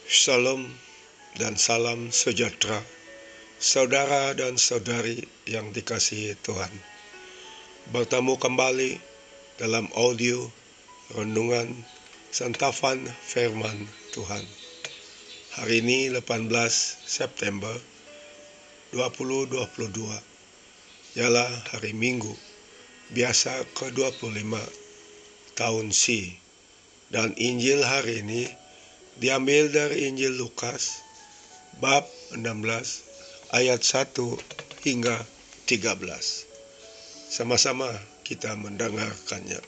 Shalom dan salam sejahtera, saudara dan saudari yang dikasihi Tuhan. Bertemu kembali dalam audio renungan santapan firman Tuhan. Hari ini 18 September 2022, ialah hari Minggu, biasa ke-25 tahun C. Dan Injil hari ini diambil dari Injil Lukas bab 16 ayat 1 hingga 13. Sama-sama kita mendengarkannya.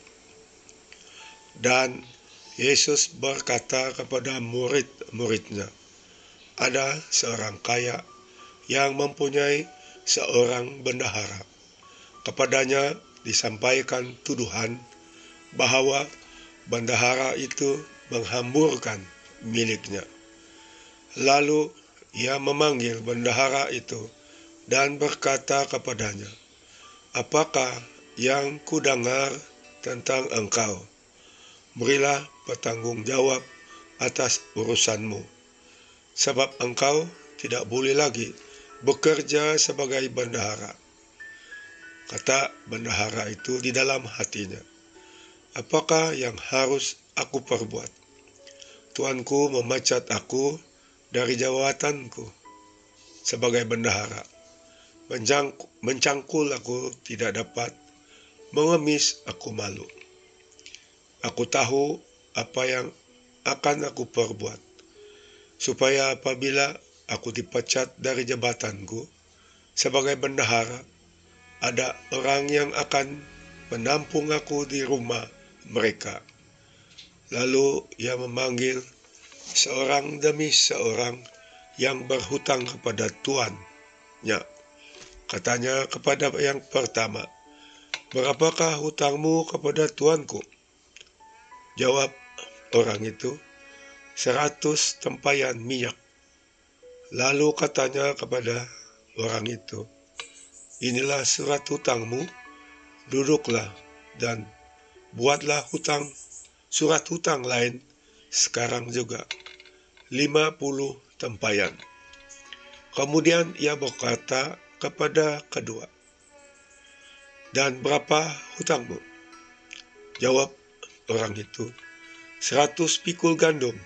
Dan Yesus berkata kepada murid-muridnya, ada seorang kaya yang mempunyai seorang bendahara. Kepadanya disampaikan tuduhan bahwa bendahara itu menghamburkan miliknya. Lalu ia memanggil bendahara itu dan berkata kepadanya, apakah yang kudengar tentang engkau? Berilah bertanggung jawab atas urusanmu, sebab engkau tidak boleh lagi bekerja sebagai bendahara. Kata bendahara itu di dalam hatinya, apakah yang harus aku perbuat? Tuanku memecat aku dari jabatanku sebagai bendahara. Mencangkul aku tidak dapat, mengemis aku malu. Aku tahu apa yang akan aku perbuat, supaya apabila aku dipecat dari jabatanku sebagai bendahara, ada orang yang akan menampung aku di rumah mereka. Lalu ia memanggil seorang demi seorang yang berhutang kepada tuannya. Katanya kepada yang pertama, berapakah hutangmu kepada tuanku? Jawab orang itu, 100 tempayan minyak. Lalu katanya kepada orang itu, inilah surat hutangmu, duduklah dan buatlah surat hutang lain sekarang juga, 50 tempayan. Kemudian ia berkata kepada kedua, dan berapa hutangmu? Jawab orang itu, 100 pikul gandum.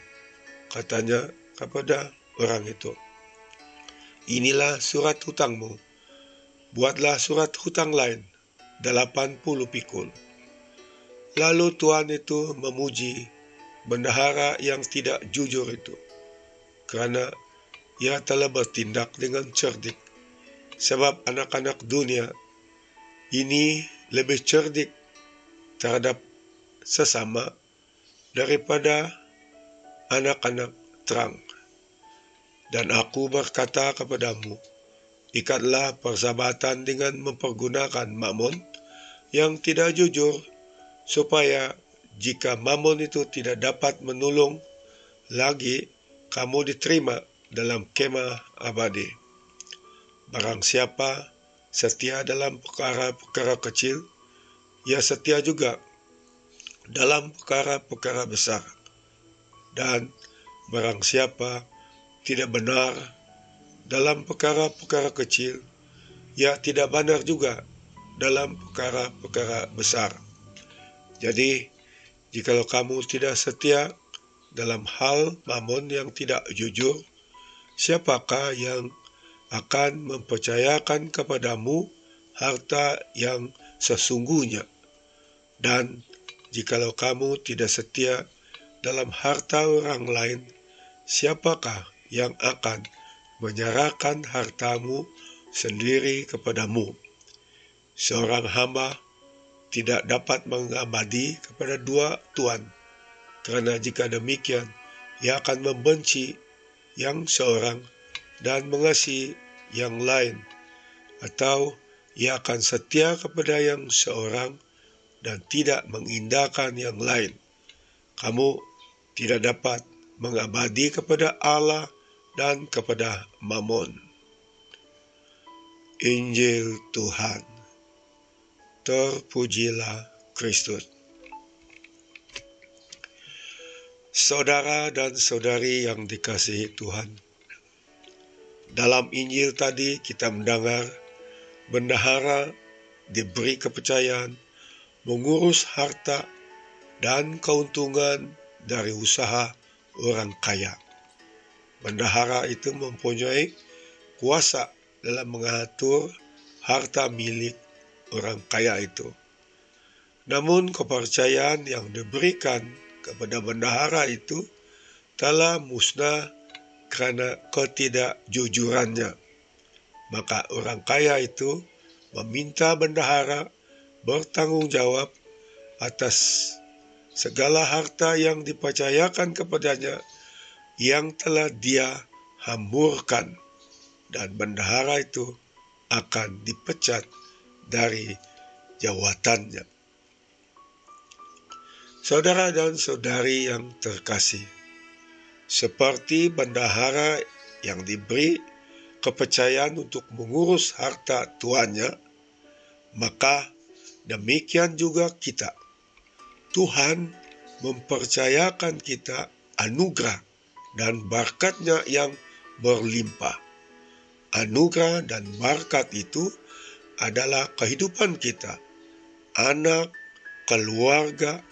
Katanya kepada orang itu, inilah surat hutangmu, buatlah surat hutang lain, 80 pikul. Lalu tuan itu memuji bendahara yang tidak jujur itu, karena ia telah bertindak dengan cerdik. Sebab anak-anak dunia ini lebih cerdik terhadap sesama daripada anak-anak terang. Dan aku berkata kepadamu, ikatlah persahabatan dengan mempergunakan mamon yang tidak jujur, supaya jika mamon itu tidak dapat menolong lagi, kamu diterima dalam kemah abadi. Barang siapa setia dalam perkara-perkara kecil, ia setia juga dalam perkara-perkara besar. Dan barang siapa tidak benar dalam perkara-perkara kecil, ia tidak benar juga dalam perkara-perkara besar. Jadi, jikalau kamu tidak setia dalam hal mamon yang tidak jujur, siapakah yang akan mempercayakan kepadamu harta yang sesungguhnya? Dan jikalau kamu tidak setia dalam harta orang lain, siapakah yang akan menyerahkan hartamu sendiri kepadamu? Seorang hamba tidak dapat mengabdi kepada dua tuan, karena jika demikian, ia akan membenci yang seorang dan mengasihi yang lain, atau ia akan setia kepada yang seorang dan tidak mengindahkan yang lain. Kamu tidak dapat mengabdi kepada Allah dan kepada mamon. Injil Tuhan. Terpujilah Kristus. Saudara dan saudari yang dikasihi Tuhan, dalam Injil tadi kita mendengar bendahara diberi kepercayaan mengurus harta dan keuntungan dari usaha orang kaya. Bendahara itu mempunyai kuasa dalam mengatur harta milik orang kaya itu. Namun kepercayaan yang diberikan kepada bendahara itu telah musnah karena ketidakjujurannya. Maka orang kaya itu meminta bendahara bertanggung jawab atas segala harta yang dipercayakan kepadanya yang telah dia hamburkan, dan bendahara itu akan dipecat dari jabatannya. Saudara dan saudari yang terkasih, seperti bendahara yang diberi kepercayaan untuk mengurus harta tuannya, maka demikian juga kita. Tuhan mempercayakan kita anugerah dan berkat-Nya yang berlimpah. Anugerah dan berkat itu adalah kehidupan kita, anak, keluarga,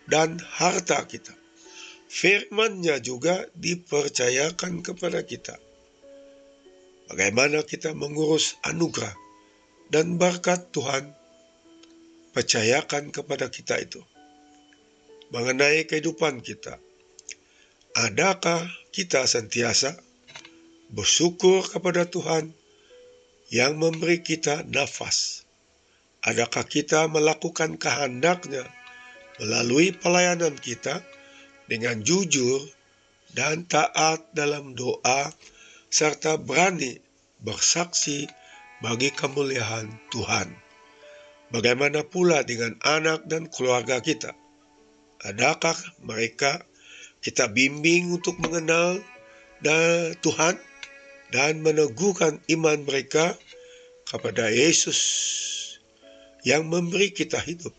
dan harta kita. Firman-Nya juga dipercayakan kepada kita. Bagaimana kita mengurus anugerah dan berkat Tuhan percayakan kepada kita itu. Mengenai kehidupan kita, adakah kita sentiasa bersyukur kepada Tuhan yang memberi kita nafas? Adakah kita melakukan kehendak-Nya melalui pelayanan kita dengan jujur dan taat dalam doa, serta berani bersaksi bagi kemuliaan Tuhan? Bagaimana pula dengan anak dan keluarga kita? Adakah mereka kita bimbing untuk mengenal Tuhan dan meneguhkan iman mereka kepada Yesus yang memberi kita hidup?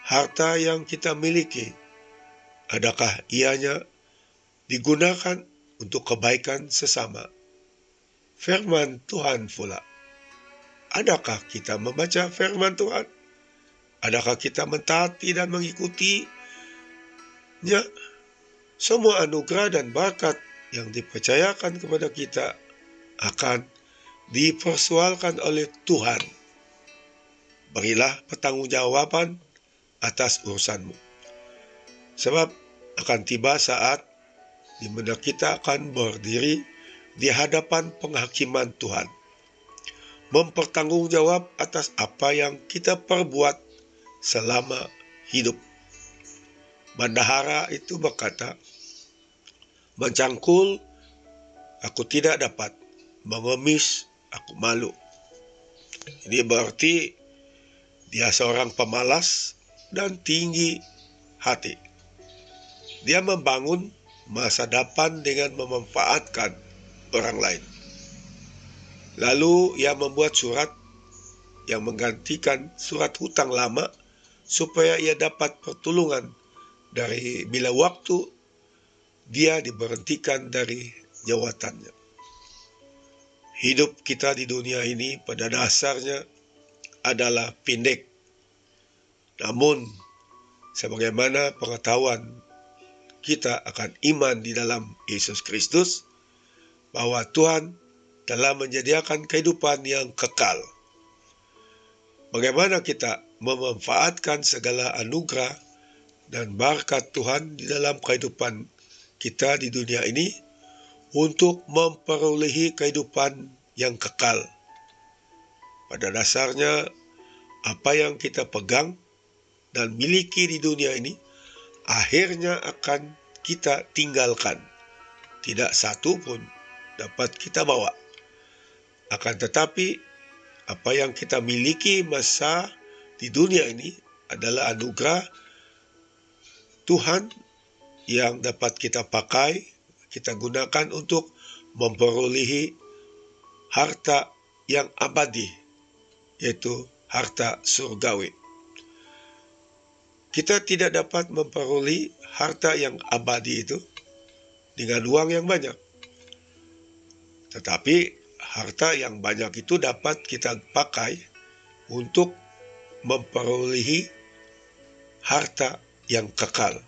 Harta yang kita miliki, adakah ianya digunakan untuk kebaikan sesama? Firman Tuhan pula, adakah kita membaca firman Tuhan? Adakah kita mentaati dan mengikutinya? Semua anugerah dan berkat yang dipercayakan kepada kita akan dipersoalkan oleh Tuhan. Berilah pertanggungjawaban atas urusanmu. Sebab akan tiba saat di mana kita akan berdiri di hadapan penghakiman Tuhan, mempertanggungjawab atas apa yang kita perbuat selama hidup. Bendahara itu berkata, mencangkul aku tidak dapat, mengemis aku malu. Ini berarti dia seorang pemalas dan tinggi hati. Dia membangun masa depan dengan memanfaatkan orang lain. Lalu ia membuat surat yang menggantikan surat hutang lama supaya ia dapat pertolongan dari bila waktu dia diberhentikan dari jabatannya. Hidup kita di dunia ini pada dasarnya adalah pendek. Namun, sebagaimana pengetahuan kita akan iman di dalam Yesus Kristus, bahwa Tuhan telah menyediakan kehidupan yang kekal. Bagaimana kita memanfaatkan segala anugerah dan berkat Tuhan di dalam kehidupan kita di dunia ini untuk memperolehi kehidupan yang kekal. Pada dasarnya, apa yang kita pegang dan miliki di dunia ini akhirnya akan kita tinggalkan. Tidak satu pun dapat kita bawa. Akan tetapi, apa yang kita miliki masa di dunia ini adalah anugerah Tuhan yang dapat kita pakai, kita gunakan untuk memperolehi harta yang abadi, yaitu harta surgawi. Kita tidak dapat memperoleh harta yang abadi itu dengan uang yang banyak. Tetapi harta yang banyak itu dapat kita pakai untuk memperolehi harta yang kekal.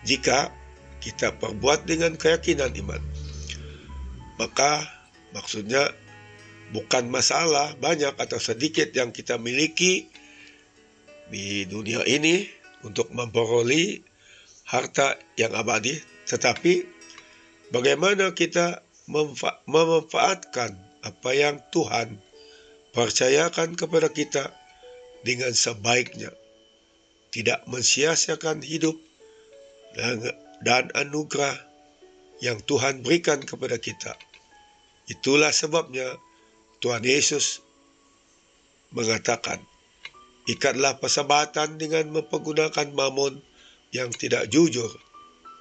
Jika kita perbuat dengan keyakinan iman, maka maksudnya bukan masalah banyak atau sedikit yang kita miliki di dunia ini untuk memperoleh harta yang abadi, tetapi bagaimana kita memanfaatkan apa yang Tuhan percayakan kepada kita dengan sebaiknya, tidak mensia-siakan hidup dan anugerah yang Tuhan berikan kepada kita. Itulah sebabnya Tuhan Yesus mengatakan, ikatlah persahabatan dengan mempergunakan mamon yang tidak jujur,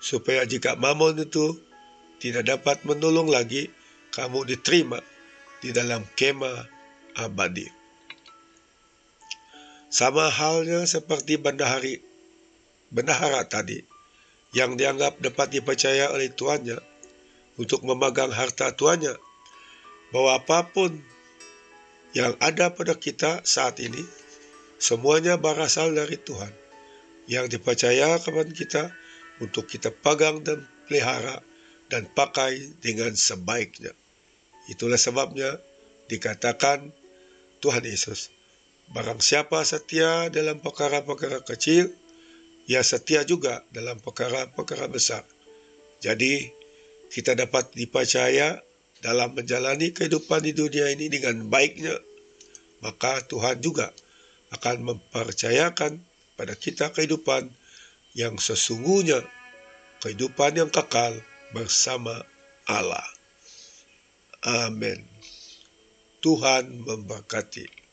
supaya jika mamon itu tidak dapat menolong lagi, kamu diterima di dalam kemah abadi. Sama halnya seperti bendahara tadi, yang dianggap dapat dipercaya oleh tuannya untuk memegang harta tuannya, bahwa apapun yang ada pada kita saat ini, semuanya berasal dari Tuhan, yang dipercaya kepada kita untuk kita pegang dan pelihara dan pakai dengan sebaiknya. Itulah sebabnya dikatakan Tuhan Yesus, barang siapa setia dalam perkara-perkara kecil, ia setia juga dalam perkara-perkara besar. Jadi kita dapat dipercaya dalam menjalani kehidupan di dunia ini dengan baiknya, maka Tuhan juga akan mempercayakan pada kita kehidupan yang sesungguhnya, kehidupan yang kekal bersama Allah. Amin. Tuhan memberkati.